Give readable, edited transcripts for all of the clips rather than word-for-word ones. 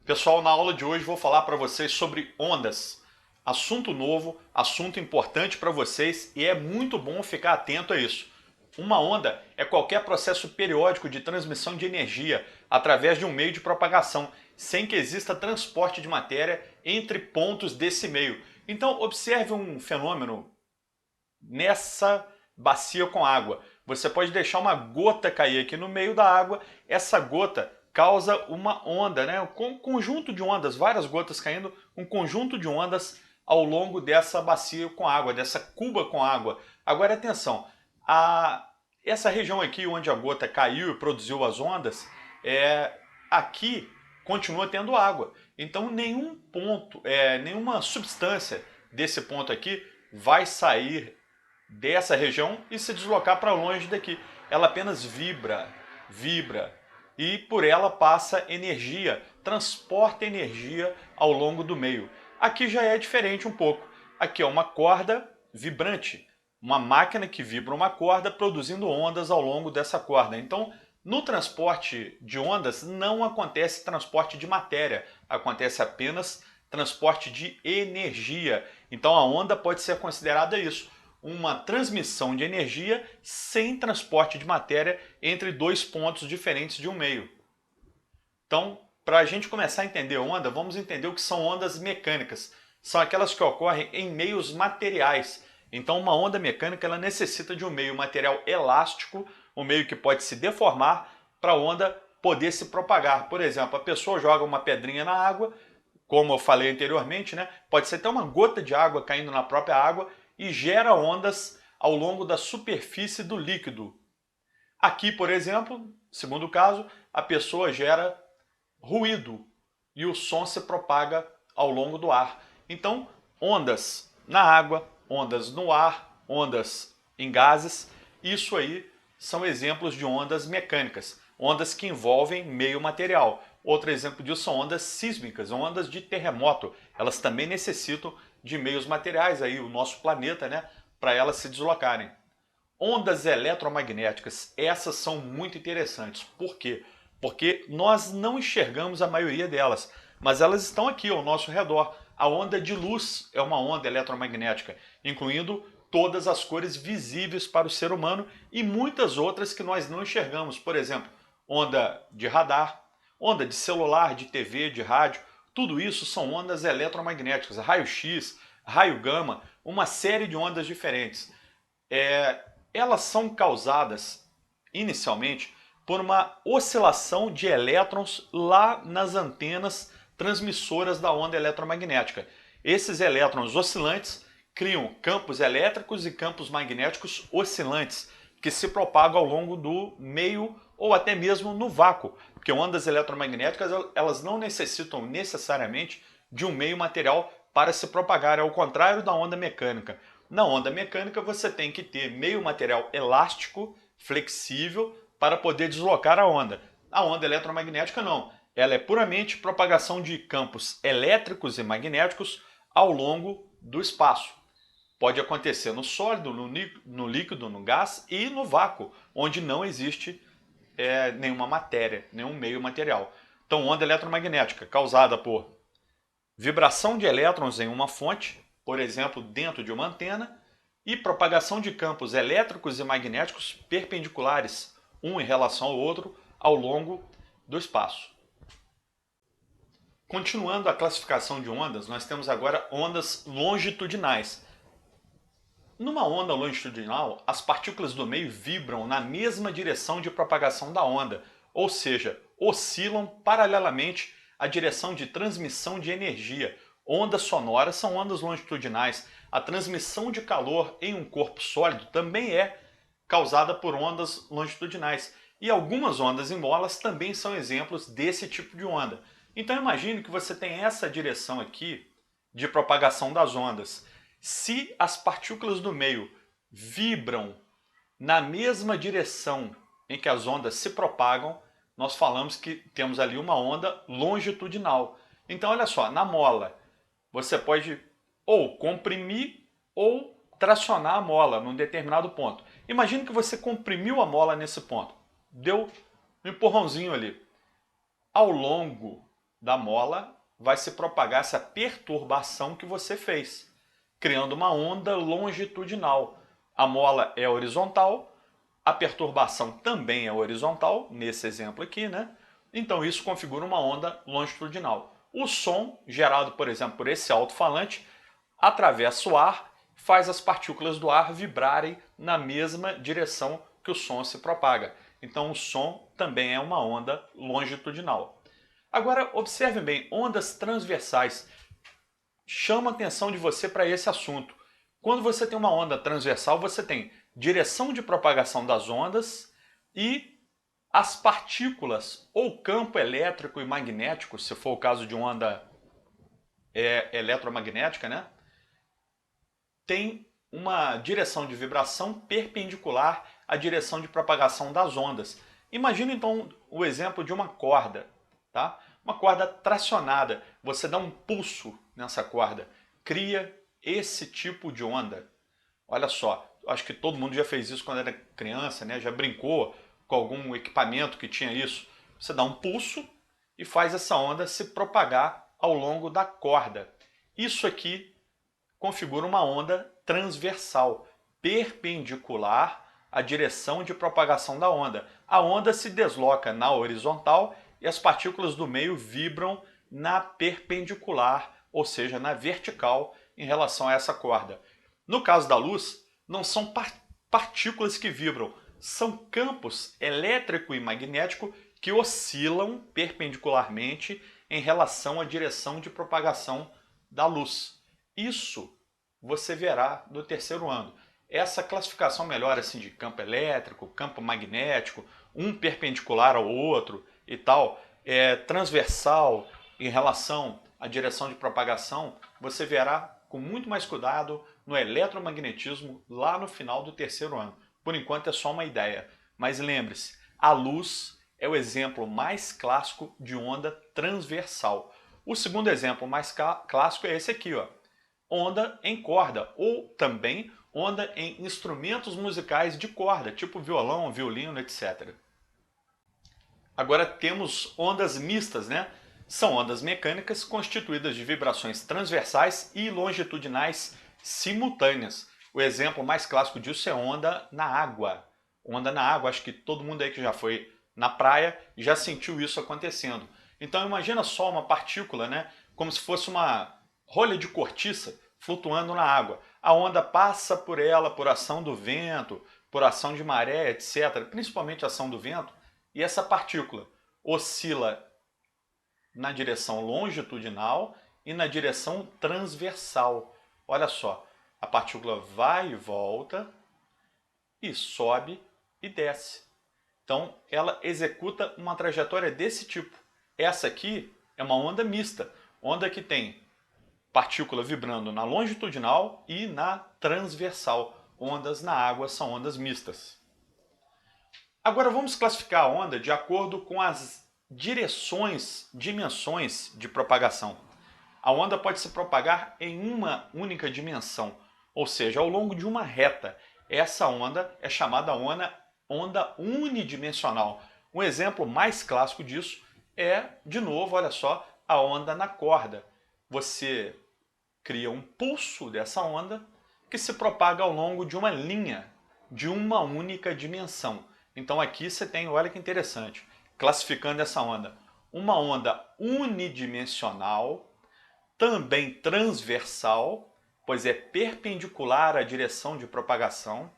Pessoal, na aula de hoje vou falar para vocês sobre ondas. Assunto novo, assunto importante para vocês e é muito bom ficar atento a isso. Uma onda é qualquer processo periódico de transmissão de energia através de um meio de propagação, sem que exista transporte de matéria entre pontos desse meio. Então, observe um fenômeno nessa bacia com água. Você pode deixar uma gota cair aqui no meio da água, essa gota causa uma onda, né? Um conjunto de ondas, várias gotas caindo, um conjunto de ondas ao longo dessa bacia com água, dessa cuba com água. Agora atenção, essa região aqui onde a gota caiu e produziu as ondas, aqui continua tendo água. Então nenhum ponto, nenhuma substância desse ponto aqui vai sair dessa região e se deslocar para longe daqui. Ela apenas vibra, vibra e por ela passa energia, transporta energia ao longo do meio. Aqui já é diferente um pouco. Aqui é uma corda vibrante, uma máquina que vibra uma corda produzindo ondas ao longo dessa corda. Então, no transporte de ondas não acontece transporte de matéria, acontece apenas transporte de energia. Então a onda pode ser considerada isso, uma transmissão de energia sem transporte de matéria entre dois pontos diferentes de um meio. Então, para a gente começar a entender onda, vamos entender o que são ondas mecânicas. São aquelas que ocorrem em meios materiais. Então, uma onda mecânica ela necessita de um meio material elástico, um meio que pode se deformar para a onda poder se propagar. Por exemplo, a pessoa joga uma pedrinha na água, como eu falei anteriormente, né? Pode ser até uma gota de água caindo na própria água e gera ondas ao longo da superfície do líquido. Aqui, por exemplo, segundo caso, a pessoa gera ruído e o som se propaga ao longo do ar. Então, ondas na água, ondas no ar, ondas em gases, isso aí são exemplos de ondas mecânicas, ondas que envolvem meio material. Outro exemplo disso são ondas sísmicas, ondas de terremoto. Elas também necessitam de meios materiais, aí, o nosso planeta, né, para elas se deslocarem. Ondas eletromagnéticas, essas são muito interessantes. Por quê? Porque nós não enxergamos a maioria delas, mas elas estão aqui ao nosso redor. A onda de luz é uma onda eletromagnética, incluindo todas as cores visíveis para o ser humano e muitas outras que nós não enxergamos. Por exemplo, onda de radar, onda de celular, de TV, de rádio. Tudo isso são ondas eletromagnéticas, raio-x, raio gama, uma série de ondas diferentes. Elas são causadas inicialmente por uma oscilação de elétrons lá nas antenas transmissoras da onda eletromagnética. Esses elétrons oscilantes criam campos elétricos e campos magnéticos oscilantes que se propagam ao longo do meio ou até mesmo no vácuo, porque ondas eletromagnéticas elas não necessitam necessariamente de um meio material para se propagar, ao contrário da onda mecânica. Na onda mecânica você tem que ter meio material elástico, flexível, para poder deslocar a onda. A onda eletromagnética não. Ela é puramente propagação de campos elétricos e magnéticos ao longo do espaço. Pode acontecer no sólido, no líquido, no gás e no vácuo, onde não existe nenhuma matéria, nenhum meio material. Então, onda eletromagnética causada por vibração de elétrons em uma fonte, por exemplo, dentro de uma antena, e propagação de campos elétricos e magnéticos perpendiculares, um em relação ao outro, ao longo do espaço. Continuando a classificação de ondas, nós temos agora ondas longitudinais. Numa onda longitudinal, as partículas do meio vibram na mesma direção de propagação da onda, ou seja, oscilam paralelamente à direção de transmissão de energia. Ondas sonoras são ondas longitudinais. A transmissão de calor em um corpo sólido também é causada por ondas longitudinais. E algumas ondas em bolas também são exemplos desse tipo de onda. Então imagine que você tem essa direção aqui de propagação das ondas. Se as partículas do meio vibram na mesma direção em que as ondas se propagam, nós falamos que temos ali uma onda longitudinal. Então olha só, na mola você pode ou comprimir ou tracionar a mola num determinado ponto. Imagine que você comprimiu a mola nesse ponto, deu um empurrãozinho ali. Ao longo da mola vai se propagar essa perturbação que você fez, criando uma onda longitudinal. A mola é horizontal, a perturbação também é horizontal, nesse exemplo aqui, né? Então isso configura uma onda longitudinal. O som, gerado, por exemplo, por esse alto-falante, atravessa o ar, faz as partículas do ar vibrarem na mesma direção que o som se propaga. Então o som também é uma onda longitudinal. Agora observe bem, ondas transversais. Chama a atenção de você para esse assunto. Quando você tem uma onda transversal, você tem direção de propagação das ondas e as partículas ou campo elétrico e magnético, se for o caso de uma onda eletromagnética, né? Tem uma direção de vibração perpendicular à direção de propagação das ondas. Imagina então o exemplo de uma corda, tá? Uma corda tracionada. Você dá um pulso nessa corda, cria esse tipo de onda. Olha só, acho que todo mundo já fez isso quando era criança, né? Já brincou com algum equipamento que tinha isso. Você dá um pulso e faz essa onda se propagar ao longo da corda. Isso aqui configura uma onda transversal, perpendicular à direção de propagação da onda. A onda se desloca na horizontal e as partículas do meio vibram na perpendicular, ou seja, na vertical, em relação a essa corda. No caso da luz, não são partículas que vibram, são campos elétrico e magnético que oscilam perpendicularmente em relação à direção de propagação da luz. Isso você verá no terceiro ano. Essa classificação melhor assim de campo elétrico, campo magnético, um perpendicular ao outro e tal, transversal em relação à direção de propagação, você verá com muito mais cuidado no eletromagnetismo lá no final do terceiro ano. Por enquanto é só uma ideia, mas lembre-se, a luz é o exemplo mais clássico de onda transversal. O segundo exemplo mais clássico é esse aqui, ó, onda em corda, ou também onda em instrumentos musicais de corda, tipo violão, violino, etc. Agora temos ondas mistas, né? São ondas mecânicas constituídas de vibrações transversais e longitudinais simultâneas. O exemplo mais clássico disso é onda na água. Onda na água, acho que todo mundo aí que já foi na praia já sentiu isso acontecendo. Então imagina só uma partícula, né? Como se fosse uma rolha de cortiça flutuando na água. A onda passa por ela por ação do vento, por ação de maré, etc. Principalmente a ação do vento. E essa partícula oscila na direção longitudinal e na direção transversal. Olha só, a partícula vai e volta, e sobe e desce. Então ela executa uma trajetória desse tipo. Essa aqui é uma onda mista, onda que tem partícula vibrando na longitudinal e na transversal. Ondas na água são ondas mistas. Agora vamos classificar a onda de acordo com as dimensões de propagação. A onda pode se propagar em uma única dimensão, ou seja, ao longo de uma reta. Essa onda é chamada onda unidimensional. Um exemplo mais clássico disso é, de novo, olha só, a onda na corda. Você cria um pulso dessa onda que se propaga ao longo de uma linha de uma única dimensão. Então aqui você tem, olha que interessante, classificando essa onda. Uma onda unidimensional, também transversal, pois é perpendicular à direção de propagação.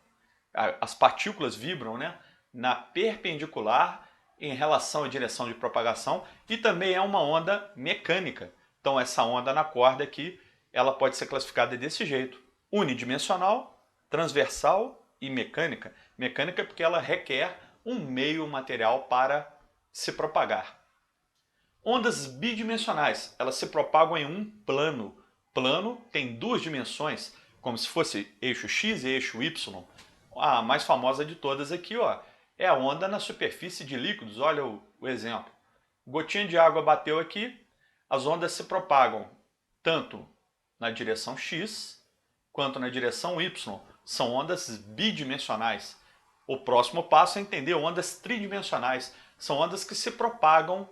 As partículas vibram, né, na perpendicular em relação à direção de propagação, e também é uma onda mecânica. Então essa onda na corda aqui, ela pode ser classificada desse jeito: unidimensional, transversal e mecânica. Mecânica porque ela requer um meio material para se propagar. Ondas bidimensionais, elas se propagam em um plano. Plano tem duas dimensões, como se fosse eixo X e eixo Y. A mais famosa de todas aqui, ó, é a onda na superfície de líquidos. Olha o exemplo. Gotinha de água bateu aqui, as ondas se propagam tanto na direção X quanto na direção Y. São ondas bidimensionais. O próximo passo é entender ondas tridimensionais. São ondas que se propagam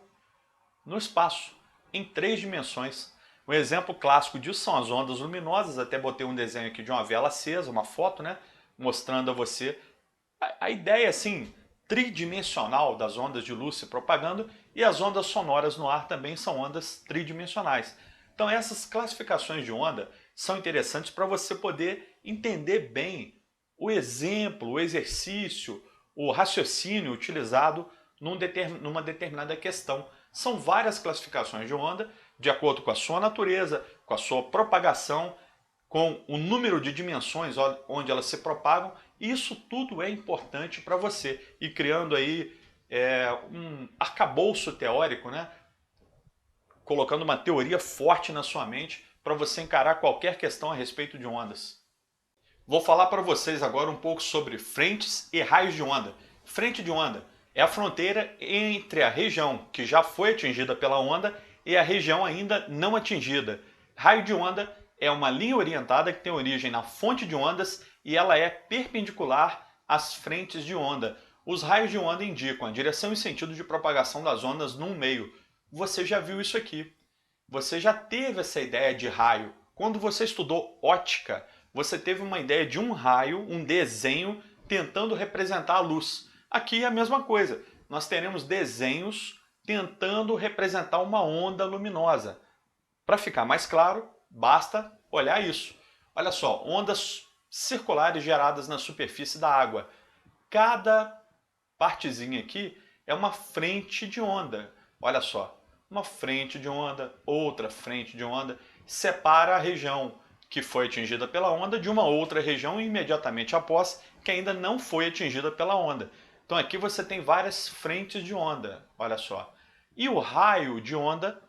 no espaço. em 3 dimensões. Um exemplo clássico disso são as ondas luminosas. Até botei um desenho aqui de uma vela acesa, uma foto, né, mostrando a você a ideia assim tridimensional das ondas de luz se propagando, e as ondas sonoras no ar também são ondas tridimensionais. Então essas classificações de onda são interessantes para você poder entender bem o exemplo, o exercício, o raciocínio utilizado numa determinada questão. São várias classificações de onda, de acordo com a sua natureza, com a sua propagação, com o número de dimensões onde elas se propagam. Isso tudo é importante para você e criando aí um arcabouço teórico, né? Colocando uma teoria forte na sua mente para você encarar qualquer questão a respeito de ondas. Vou falar para vocês agora um pouco sobre frentes e raios de onda. Frente de onda é a fronteira entre a região que já foi atingida pela onda e a região ainda não atingida. Raio de onda é uma linha orientada que tem origem na fonte de ondas e ela é perpendicular às frentes de onda. Os raios de onda indicam a direção e sentido de propagação das ondas num meio. Você já viu isso aqui. Você já teve essa ideia de raio. Quando você estudou ótica, você teve uma ideia de um raio, um desenho, tentando representar a luz. Aqui é a mesma coisa. Nós teremos desenhos tentando representar uma onda luminosa. Para ficar mais claro, basta olhar isso. Olha só, ondas circulares geradas na superfície da água. Cada partezinha aqui é uma frente de onda. Olha só, uma frente de onda, outra frente de onda, separa a região que foi atingida pela onda de uma outra região imediatamente após, que ainda não foi atingida pela onda. Então aqui você tem várias frentes de onda, olha só. E o raio de onda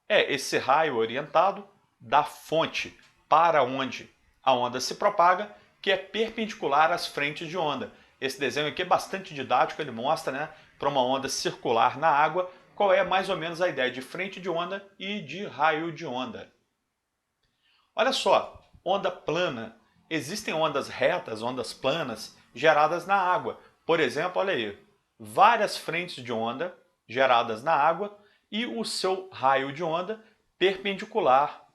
é esse raio orientado da fonte para onde a onda se propaga, que é perpendicular às frentes de onda. Esse desenho aqui é bastante didático, ele mostra, né, para uma onda circular na água, qual é mais ou menos a ideia de frente de onda e de raio de onda. Olha só, onda plana. Existem ondas retas, ondas planas, geradas na água. Por exemplo, olha aí, várias frentes de onda geradas na água e o seu raio de onda perpendicular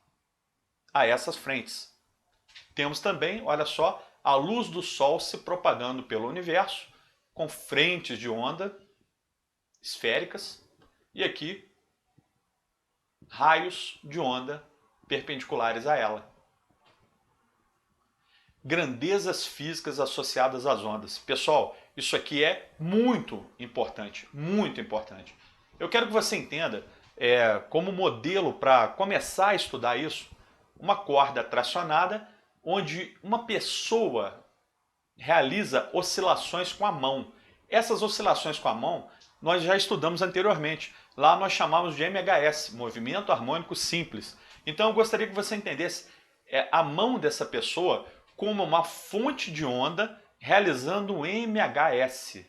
a essas frentes. Temos também, olha só, a luz do Sol se propagando pelo universo com frentes de onda esféricas e aqui raios de onda perpendiculares a ela. Grandezas físicas associadas às ondas. Pessoal, isso aqui é muito importante, muito importante. Eu quero que você entenda, como modelo para começar a estudar isso, uma corda tracionada onde uma pessoa realiza oscilações com a mão. Essas oscilações com a mão nós já estudamos anteriormente. Lá nós chamamos de MHS, Movimento Harmônico Simples. Então eu gostaria que você entendesse a mão dessa pessoa como uma fonte de onda realizando um MHS.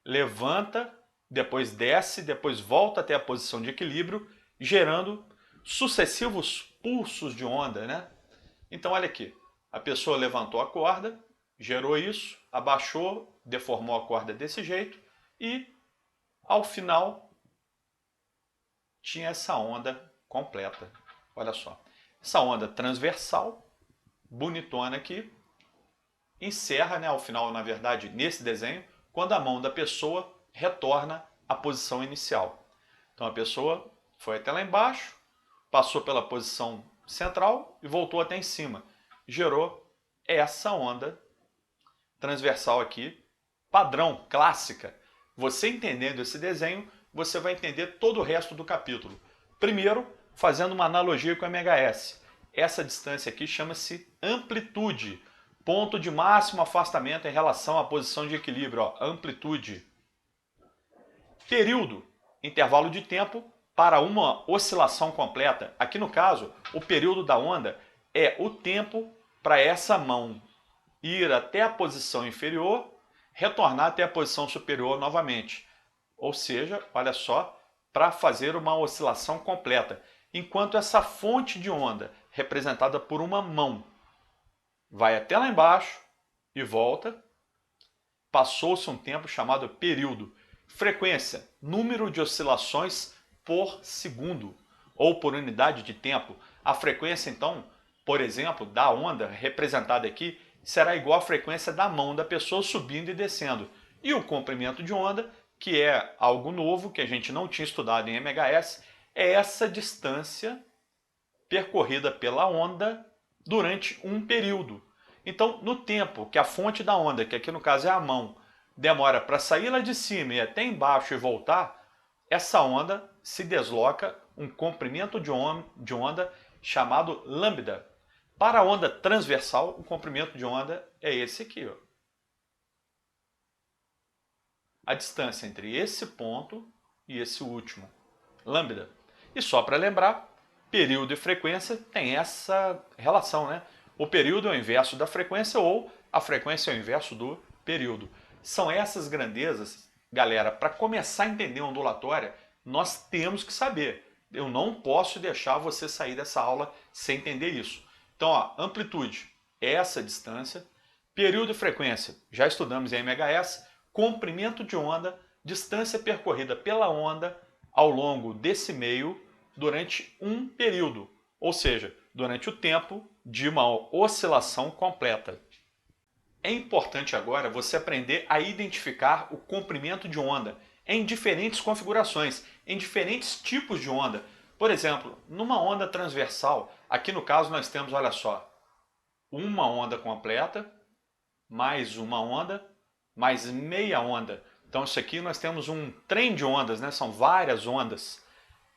Levanta, depois desce, depois volta até a posição de equilíbrio, gerando sucessivos pulsos de onda, né? Então olha aqui, a pessoa levantou a corda, gerou isso, abaixou, deformou a corda desse jeito e ao final tinha essa onda completa. Olha só, essa onda transversal, bonitona aqui, encerra, né, ao final, na verdade, nesse desenho, quando a mão da pessoa retorna à posição inicial. Então a pessoa foi até lá embaixo, passou pela posição central e voltou até em cima. Gerou essa onda transversal aqui, padrão, clássica. Você entendendo esse desenho, você vai entender todo o resto do capítulo. Primeiro, fazendo uma analogia com o MHS. Essa distância aqui chama-se amplitude, ponto de máximo afastamento em relação à posição de equilíbrio, ó, amplitude. Período, intervalo de tempo para uma oscilação completa. Aqui no caso, o período da onda é o tempo para essa mão ir até a posição inferior, retornar até a posição superior novamente. Ou seja, olha só, para fazer uma oscilação completa. Enquanto essa fonte de onda, representada por uma mão, vai até lá embaixo e volta, passou-se um tempo chamado período. Frequência, número de oscilações por segundo. ou por unidade de tempo, a frequência então, por exemplo, da onda representada aqui será igual à frequência da mão da pessoa subindo e descendo. E o comprimento de onda, que é algo novo que a gente não tinha estudado em MHS, é essa distância percorrida pela onda durante um período. Então, no tempo que a fonte da onda, que aqui no caso é a mão, demora para sair lá de cima e até embaixo e voltar, essa onda se desloca um comprimento de onda chamado lambda. Para a onda transversal, o comprimento de onda é esse aqui, ó. A distância entre esse ponto e esse último, lambda. E só para lembrar, período e frequência tem essa relação, né? O período é o inverso da frequência ou a frequência é o inverso do período. São essas grandezas, galera, para começar a entender ondulatória, nós temos que saber. Eu não posso deixar você sair dessa aula sem entender isso. Então, ó, amplitude é essa distância, período e frequência, já estudamos em MHS, comprimento de onda, distância percorrida pela onda ao longo desse meio durante um período, ou seja, durante o tempo de uma oscilação completa. É importante agora você aprender a identificar o comprimento de onda em diferentes configurações, em diferentes tipos de onda. Por exemplo, numa onda transversal, aqui no caso nós temos, olha só, uma onda completa, mais uma onda, mais meia onda. Então isso aqui nós temos um trem de ondas, né? São várias ondas.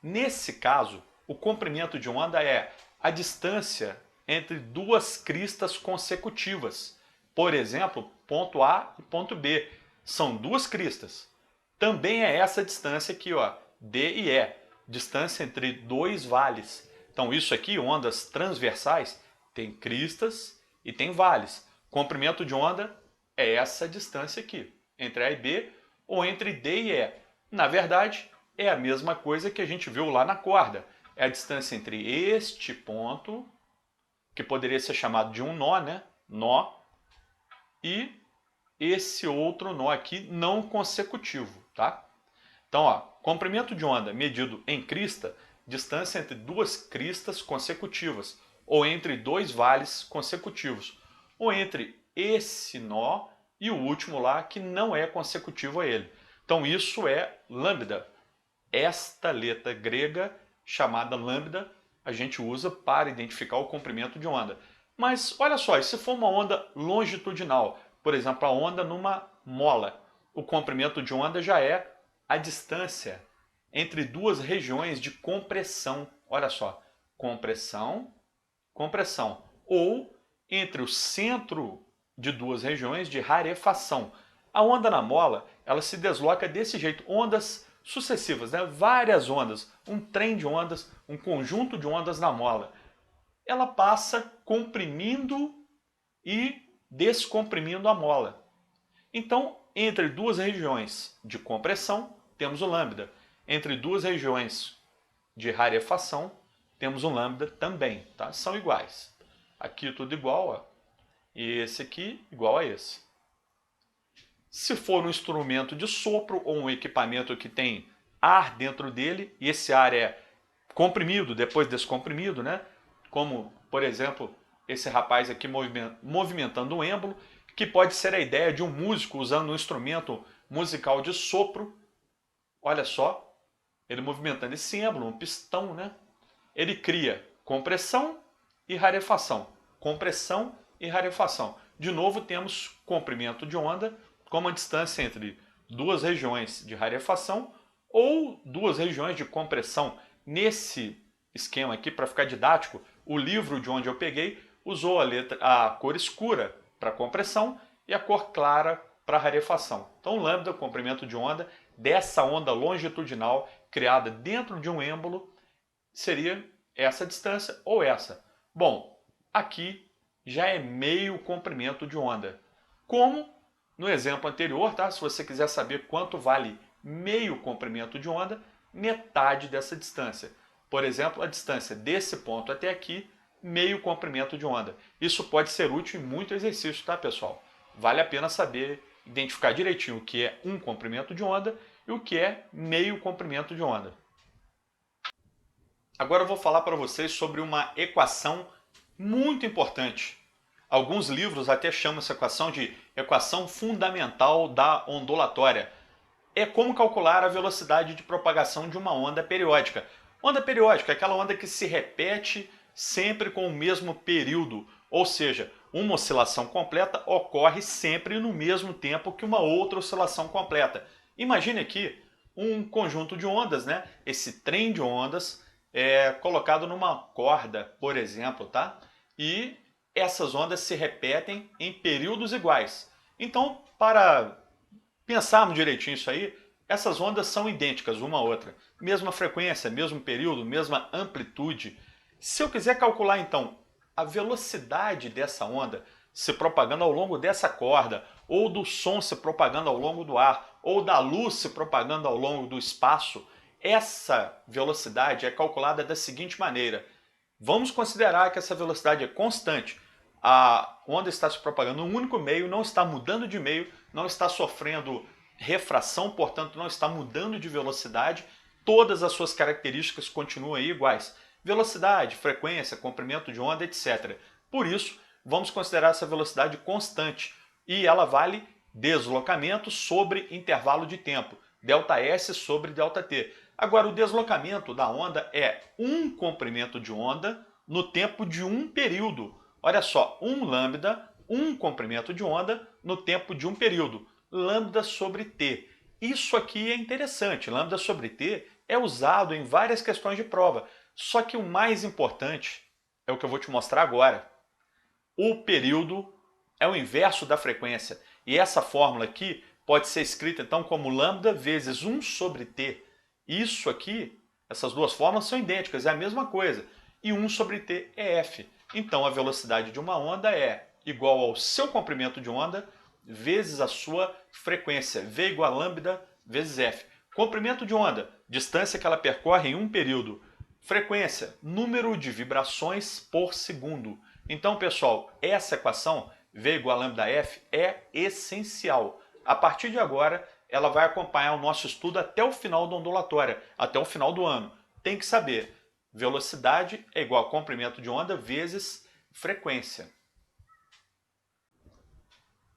Nesse caso, o comprimento de onda é a distância entre duas cristas consecutivas. Por exemplo, ponto A e ponto B. São duas cristas. Também é essa distância aqui, ó, D e E. Distância entre dois vales. Então isso aqui, ondas transversais, tem cristas e tem vales. Comprimento de onda é essa distância aqui, entre A e B ou entre D e E. Na verdade, é a mesma coisa que a gente viu lá na corda. É a distância entre este ponto, que poderia ser chamado de um nó, né? Nó, e esse outro nó aqui não consecutivo, tá? Então, ó, comprimento de onda medido em crista, distância entre duas cristas consecutivas, ou entre dois vales consecutivos, ou entre esse nó e o último lá que não é consecutivo a ele. Então isso é lambda. Esta letra grega chamada lambda a gente usa para identificar o comprimento de onda. Mas olha só, e se for uma onda longitudinal, por exemplo, a onda numa mola, o comprimento de onda já é a distância entre duas regiões de compressão. Olha só, compressão, compressão. Ou entre o centro de duas regiões de rarefação. A onda na mola, ela se desloca desse jeito, ondas sucessivas, né? Várias ondas, um trem de ondas, um conjunto de ondas na mola. Ela passa comprimindo e descomprimindo a mola. Então, entre duas regiões de compressão, temos o lambda. Entre duas regiões de rarefação, temos um lambda também, tá? São iguais. Aqui tudo igual, ó. E esse aqui igual a esse. Se for um instrumento de sopro ou um equipamento que tem ar dentro dele, e esse ar é comprimido, depois descomprimido, né? Como, por exemplo, esse rapaz aqui movimentando um êmbolo, que pode ser a ideia de um músico usando um instrumento musical de sopro. Olha só, ele movimentando esse êmbolo, um pistão, né? Ele cria compressão e rarefação. Compressão e rarefação. De novo, temos comprimento de onda como a distância entre duas regiões de rarefação ou duas regiões de compressão. Nesse esquema aqui, para ficar didático, o livro de onde eu peguei usou a cor escura para compressão e a cor clara para rarefação. Então, lambda, comprimento de onda, dessa onda longitudinal criada dentro de um êmbolo, seria essa distância ou essa. Bom, aqui já é meio comprimento de onda. Como no exemplo anterior, tá? Se você quiser saber quanto vale meio comprimento de onda, metade dessa distância. Por exemplo, a distância desse ponto até aqui, meio comprimento de onda. Isso pode ser útil em muito exercício, tá, pessoal? Vale a pena saber identificar direitinho o que é um comprimento de onda e o que é meio comprimento de onda. Agora eu vou falar para vocês sobre uma equação muito importante. Alguns livros até chamam essa equação de equação fundamental da ondulatória. É como calcular a velocidade de propagação de uma onda periódica. Onda periódica é aquela onda que se repete sempre com o mesmo período, ou seja, uma oscilação completa ocorre sempre no mesmo tempo que uma outra oscilação completa. Imagine aqui um conjunto de ondas, né? Esse trem de ondas é colocado numa corda, por exemplo, tá? E essas ondas se repetem em períodos iguais. Então, para pensarmos direitinho isso aí, essas ondas são idênticas uma à outra. Mesma frequência, mesmo período, mesma amplitude. Se eu quiser calcular então a velocidade dessa onda se propagando ao longo dessa corda, ou do som se propagando ao longo do ar, ou da luz se propagando ao longo do espaço, essa velocidade é calculada da seguinte maneira. Vamos considerar que essa velocidade é constante. A onda está se propagando num único meio, não está mudando de meio, não está sofrendo refração, portanto não está mudando de velocidade, todas as suas características continuam aí iguais. Velocidade, frequência, comprimento de onda, etc. Por isso, vamos considerar essa velocidade constante e ela vale deslocamento sobre intervalo de tempo, ΔS sobre ΔT. Agora, o deslocamento da onda é um comprimento de onda no tempo de um período. Olha só, um lambda, um comprimento de onda no tempo de um período. Lambda sobre t. Isso aqui é interessante. Lambda sobre t é usado em várias questões de prova. Só que o mais importante é o que eu vou te mostrar agora. O período é o inverso da frequência. E essa fórmula aqui pode ser escrita então como lambda vezes 1 sobre t. Isso aqui, essas duas fórmulas são idênticas, é a mesma coisa. E 1 sobre t é f. Então a velocidade de uma onda é igual ao seu comprimento de onda vezes a sua frequência. V igual a lambda vezes f. Comprimento de onda, distância que ela percorre em um período. Frequência, número de vibrações por segundo. Então, pessoal, essa equação, V igual a lambda f, é essencial. A partir de agora, ela vai acompanhar o nosso estudo até o final da ondulatória, até o final do ano. Tem que saber, velocidade é igual a comprimento de onda vezes frequência.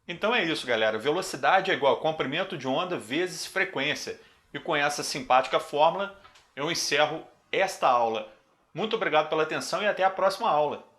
Então é isso, galera. Velocidade é igual a comprimento de onda vezes frequência. E com essa simpática fórmula, eu encerro esta aula. Muito obrigado pela atenção e até a próxima aula.